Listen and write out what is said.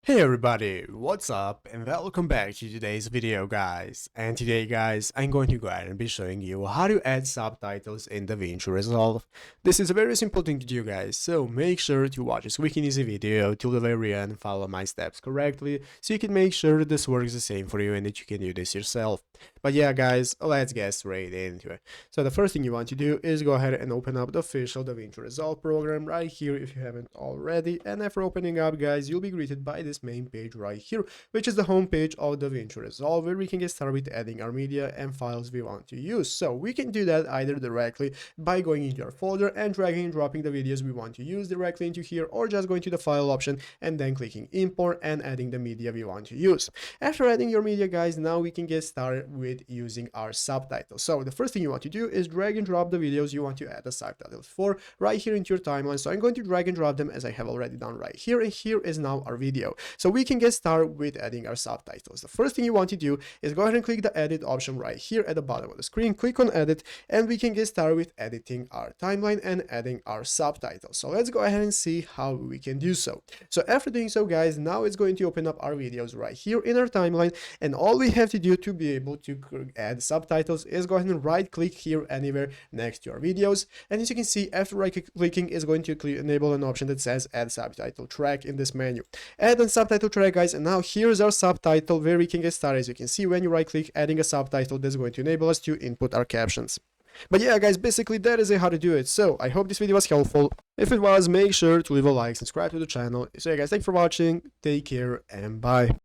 Hey everybody, what's up and welcome back to today's video guys. And today guys, I'm going to go ahead and be showing you how to add subtitles in Davinci Resolve. This is a very simple thing to do guys, so make sure to watch this quick and easy video till the very end and follow my steps correctly so you can make sure this works the same for you and that you can do this yourself. But yeah guys, let's get straight into it. So the first thing you want to do is go ahead and open up the official Davinci Resolve program right here if you haven't already, and after opening up guys, you'll be greeted by this main page right here, which is the home page of Davinci Resolve, where we can get started with adding our media and files we want to use. So we can do that either directly by going into our folder and dragging and dropping the videos we want to use directly into here, or just going to the file option and then clicking import and adding the media we want to use. After adding your media guys, now we can get started with using our subtitles. So the first thing you want to do is drag and drop the videos you want to add the subtitles for right here into your timeline. So I'm going to drag and drop them as I have already done right here, and here is now our video. So we can get started with adding our subtitles. The first thing you want to do is go ahead and click the edit option right here at the bottom of the screen, click on edit, and we can get started with editing our timeline and adding our subtitles. So let's go ahead and see how we can do so. So after doing so guys, now it's going to open up our videos right here in our timeline, and all we have to do to be able to add subtitles is go ahead and right click here anywhere next to our videos, and as you can see, after right clicking is going to enable an option that says add subtitle track in this menu. Add a subtitle track guys, and now here's our subtitle where we can get started. As you can see, when you right click, adding a subtitle, that's going to enable us to input our captions. But yeah guys, basically that is how to do it. So I hope this video was helpful. If it was, make sure to leave a like, subscribe to the channel. So yeah guys, thanks for watching, take care and bye.